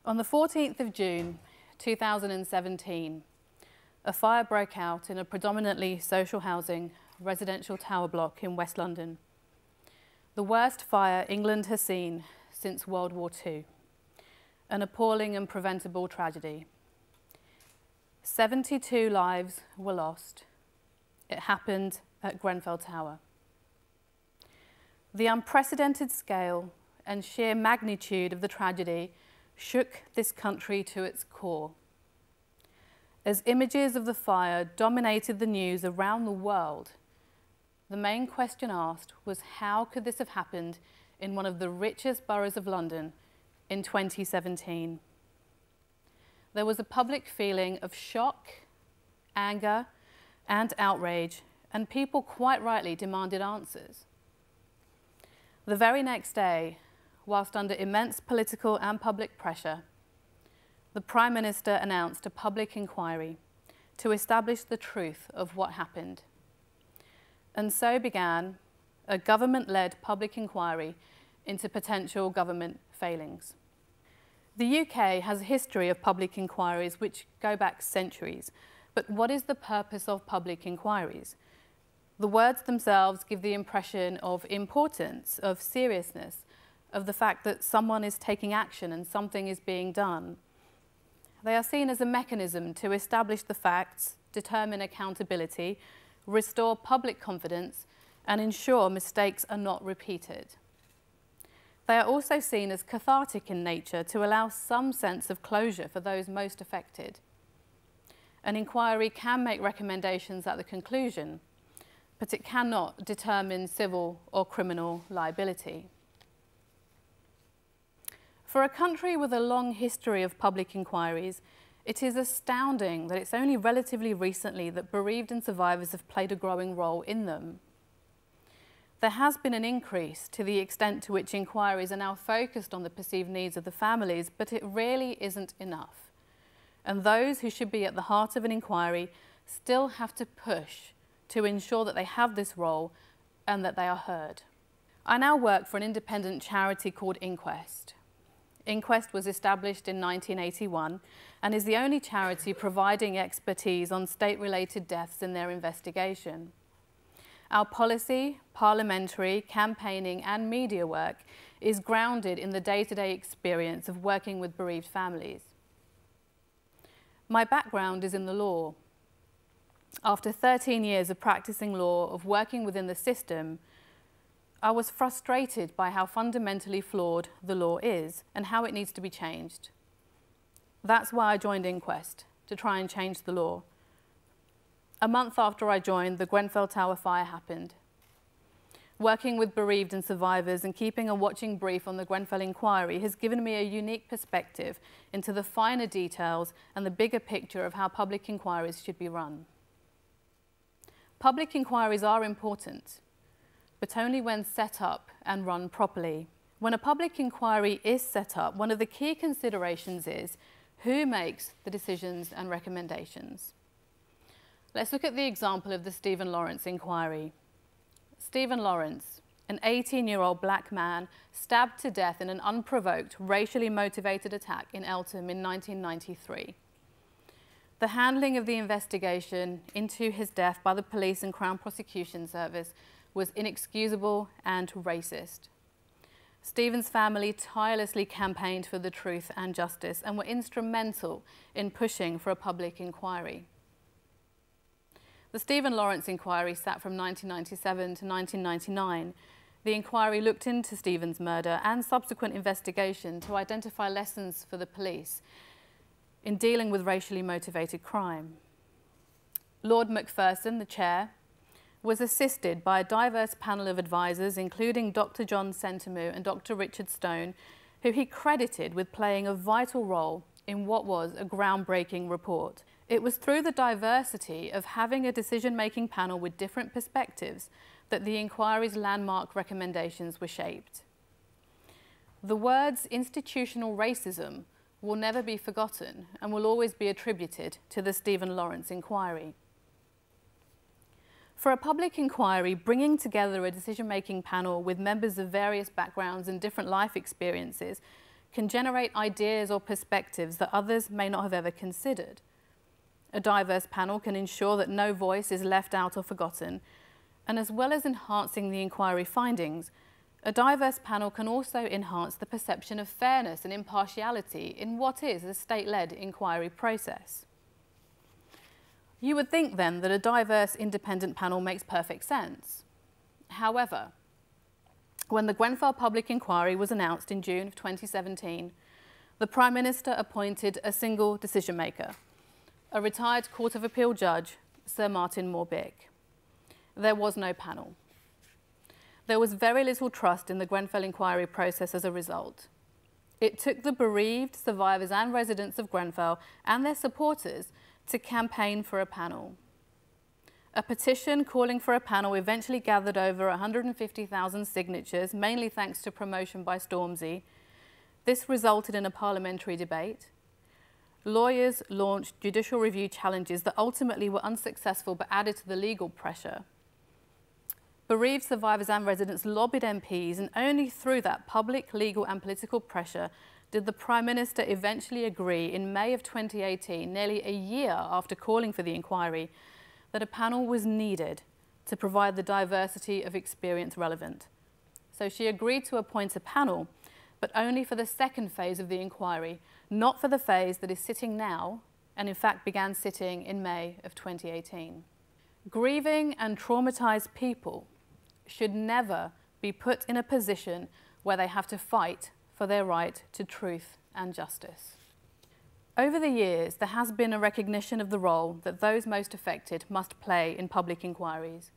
On the 14th of June 2017, a fire broke out in a predominantly social housing residential tower block in West London. The worst fire England has seen since World War II, an appalling and preventable tragedy. 72 lives were lost. It happened at Grenfell Tower. The unprecedented scale and sheer magnitude of the tragedy shook this country to its core. As images of the fire dominated the news around the world, the main question asked was, how could this have happened in one of the richest boroughs of London in 2017? There was a public feeling of shock, anger, and outrage, and people quite rightly demanded answers. The very next day, whilst under immense political and public pressure, the Prime Minister announced a public inquiry to establish the truth of what happened. And so began a government-led public inquiry into potential government failings. The UK has a history of public inquiries which go back centuries, but what is the purpose of public inquiries? The words themselves give the impression of importance, of seriousness, of the fact that someone is taking action and something is being done. They are seen as a mechanism to establish the facts, determine accountability, restore public confidence, and ensure mistakes are not repeated. They are also seen as cathartic in nature to allow some sense of closure for those most affected. An inquiry can make recommendations at the conclusion, but it cannot determine civil or criminal liability. For a country with a long history of public inquiries, it is astounding that it's only relatively recently that bereaved and survivors have played a growing role in them. There has been an increase to the extent to which inquiries are now focused on the perceived needs of the families, but it really isn't enough. And those who should be at the heart of an inquiry still have to push to ensure that they have this role and that they are heard. I now work for an independent charity called INQUEST. INQUEST was established in 1981 and is the only charity providing expertise on state-related deaths in their investigation. Our policy, parliamentary, campaigning and media work is grounded in the day-to-day experience of working with bereaved families. My background is in the law. After 13 years of practicing law, of working within the system, I was frustrated by how fundamentally flawed the law is and how it needs to be changed. That's why I joined INQUEST, to try and change the law. A month after I joined, the Grenfell Tower fire happened. Working with bereaved and survivors and keeping a watching brief on the Grenfell inquiry has given me a unique perspective into the finer details and the bigger picture of how public inquiries should be run. Public inquiries are important, but only when set up and run properly. When a public inquiry is set up, one of the key considerations is who makes the decisions and recommendations. Let's look at the example of the Stephen Lawrence inquiry. Stephen Lawrence, an 18-year-old black man, stabbed to death in an unprovoked, racially motivated attack in Eltham in 1993. The handling of the investigation into his death by the police and Crown Prosecution Service was inexcusable and racist. Stephen's family tirelessly campaigned for the truth and justice and were instrumental in pushing for a public inquiry. The Stephen Lawrence inquiry sat from 1997 to 1999. The inquiry looked into Stephen's murder and subsequent investigation to identify lessons for the police in dealing with racially motivated crime. Lord Macpherson, the chair, was assisted by a diverse panel of advisors, including Dr. John Sentamu and Dr. Richard Stone, who he credited with playing a vital role in what was a groundbreaking report. It was through the diversity of having a decision-making panel with different perspectives that the inquiry's landmark recommendations were shaped. The words institutional racism will never be forgotten and will always be attributed to the Stephen Lawrence inquiry. For a public inquiry, bringing together a decision-making panel with members of various backgrounds and different life experiences can generate ideas or perspectives that others may not have ever considered. A diverse panel can ensure that no voice is left out or forgotten, and as well as enhancing the inquiry findings, a diverse panel can also enhance the perception of fairness and impartiality in what is a state-led inquiry process. You would think then that a diverse independent panel makes perfect sense. However, when the Grenfell Public Inquiry was announced in June of 2017, the Prime Minister appointed a single decision-maker, a retired Court of Appeal judge, Sir Martin Moore-Bick. There was no panel. There was very little trust in the Grenfell inquiry process as a result. It took the bereaved, survivors and residents of Grenfell and their supporters to campaign for a panel. A petition calling for a panel eventually gathered over 150,000 signatures, mainly thanks to promotion by Stormzy. This resulted in a parliamentary debate. Lawyers launched judicial review challenges that ultimately were unsuccessful but added to the legal pressure. Bereaved survivors and residents lobbied MPs, and only through that public, legal and political pressure did the Prime Minister eventually agree in May of 2018, nearly a year after calling for the inquiry, that a panel was needed to provide the diversity of experience relevant. So she agreed to appoint a panel, but only for the second phase of the inquiry, not for the phase that is sitting now, and in fact began sitting in May of 2018. Grieving and traumatized people should never be put in a position where they have to fight for their right to truth and justice. Over the years, there has been a recognition of the role that those most affected must play in public inquiries.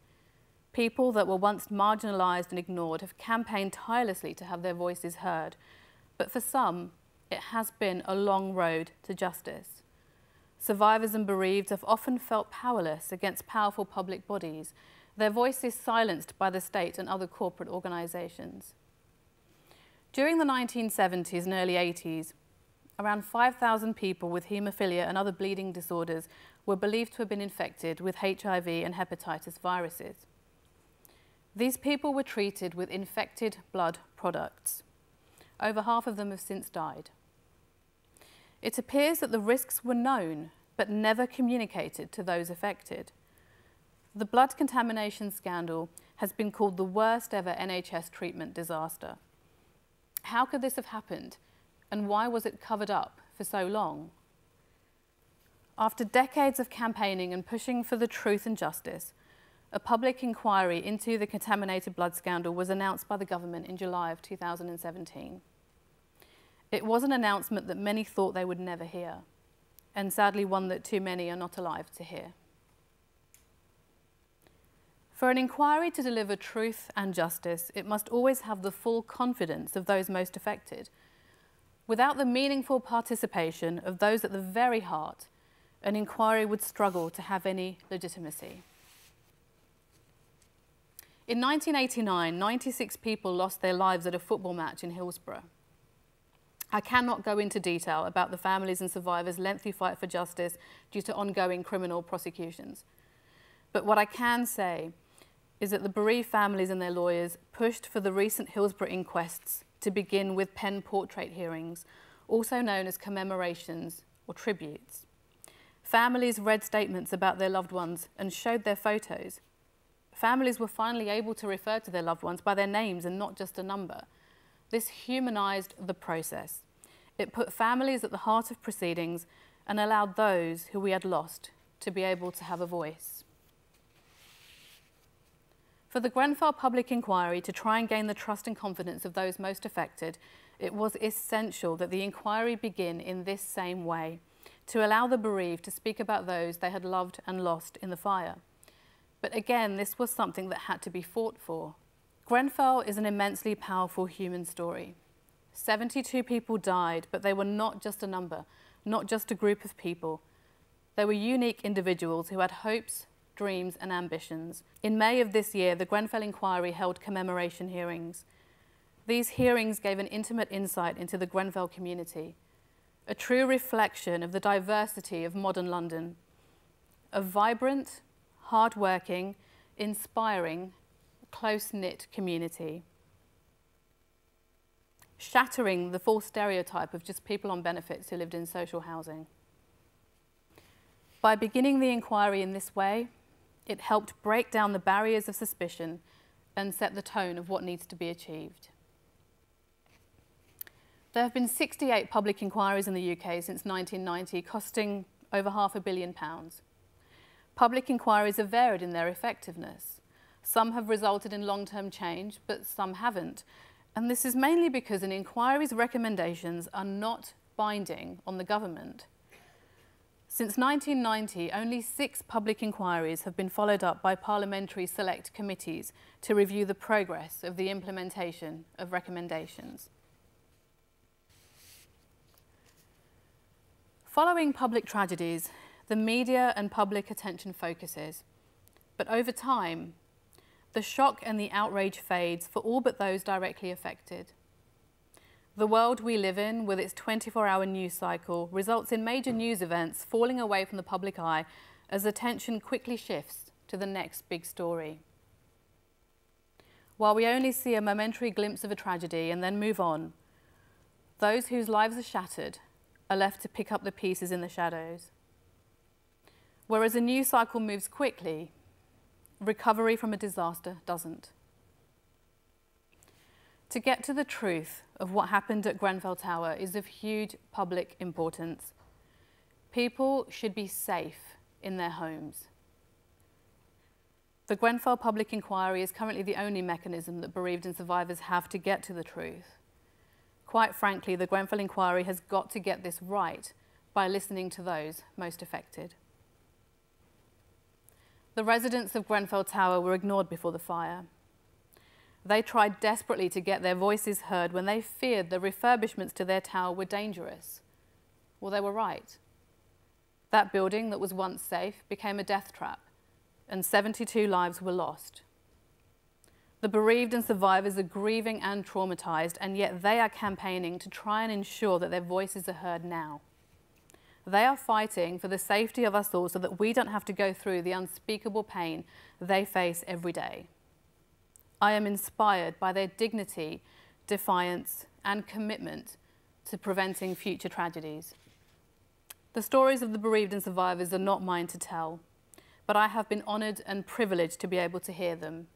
People that were once marginalised and ignored have campaigned tirelessly to have their voices heard, but for some, it has been a long road to justice. Survivors and bereaved have often felt powerless against powerful public bodies, their voices silenced by the state and other corporate organisations. During the 1970s and early 80s, around 5,000 people with haemophilia and other bleeding disorders were believed to have been infected with HIV and hepatitis viruses. These people were treated with infected blood products. Over half of them have since died. It appears that the risks were known, but never communicated to those affected. The blood contamination scandal has been called the worst ever NHS treatment disaster. How could this have happened, and why was it covered up for so long? After decades of campaigning and pushing for the truth and justice, a public inquiry into the contaminated blood scandal was announced by the government in July of 2017. It was an announcement that many thought they would never hear, and sadly one that too many are not alive to hear. For an inquiry to deliver truth and justice, it must always have the full confidence of those most affected. Without the meaningful participation of those at the very heart, an inquiry would struggle to have any legitimacy. In 1989, 96 people lost their lives at a football match in Hillsborough. I cannot go into detail about the families and survivors' lengthy fight for justice due to ongoing criminal prosecutions. But what I can say is that the bereaved families and their lawyers pushed for the recent Hillsborough inquests to begin with pen portrait hearings, also known as commemorations or tributes. Families read statements about their loved ones and showed their photos. Families were finally able to refer to their loved ones by their names and not just a number. This humanized the process. It put families at the heart of proceedings and allowed those who we had lost to be able to have a voice. For the Grenfell Public Inquiry to try and gain the trust and confidence of those most affected, it was essential that the inquiry begin in this same way, to allow the bereaved to speak about those they had loved and lost in the fire. But again, this was something that had to be fought for. Grenfell is an immensely powerful human story. 72 people died, but they were not just a number, not just a group of people. They were unique individuals who had hopes, dreams and ambitions. In May of this year, the Grenfell Inquiry held commemoration hearings. These hearings gave an intimate insight into the Grenfell community, a true reflection of the diversity of modern London, a vibrant, hard-working, inspiring, close-knit community. shattering the false stereotype of just people on benefits who lived in social housing. By beginning the inquiry in this way, it helped break down the barriers of suspicion and set the tone of what needs to be achieved. There have been 68 public inquiries in the UK since 1990, costing over £500 million. Public inquiries have varied in their effectiveness. Some have resulted in long-term change, but some haven't. And this is mainly because an inquiry's recommendations are not binding on the government. Since 1990, only 6 public inquiries have been followed up by parliamentary select committees to review the progress of the implementation of recommendations. Following public tragedies, the media and public attention focuses, but over time, the shock and the outrage fades for all but those directly affected. The world we live in, with its 24-hour news cycle, results in major news events falling away from the public eye as attention quickly shifts to the next big story. While we only see a momentary glimpse of a tragedy and then move on, those whose lives are shattered are left to pick up the pieces in the shadows. Whereas a news cycle moves quickly, recovery from a disaster doesn't. To get to the truth of what happened at Grenfell Tower is of huge public importance. People should be safe in their homes. The Grenfell Public Inquiry is currently the only mechanism that bereaved and survivors have to get to the truth. Quite frankly, the Grenfell Inquiry has got to get this right by listening to those most affected. The residents of Grenfell Tower were ignored before the fire. They tried desperately to get their voices heard when they feared the refurbishments to their tower were dangerous. Well, they were right. That building that was once safe became a death trap, and 72 lives were lost. The bereaved and survivors are grieving and traumatized, and yet they are campaigning to try and ensure that their voices are heard now. They are fighting for the safety of us all so that we don't have to go through the unspeakable pain they face every day. I am inspired by their dignity, defiance, and commitment to preventing future tragedies. The stories of the bereaved and survivors are not mine to tell, but I have been honoured and privileged to be able to hear them.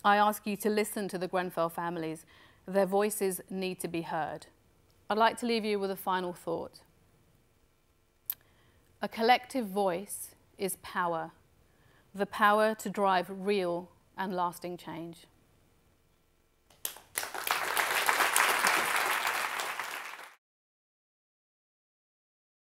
I ask you to listen to the Grenfell families. Their voices need to be heard. I'd like to leave you with a final thought. A collective voice is power, the power to drive real and lasting change.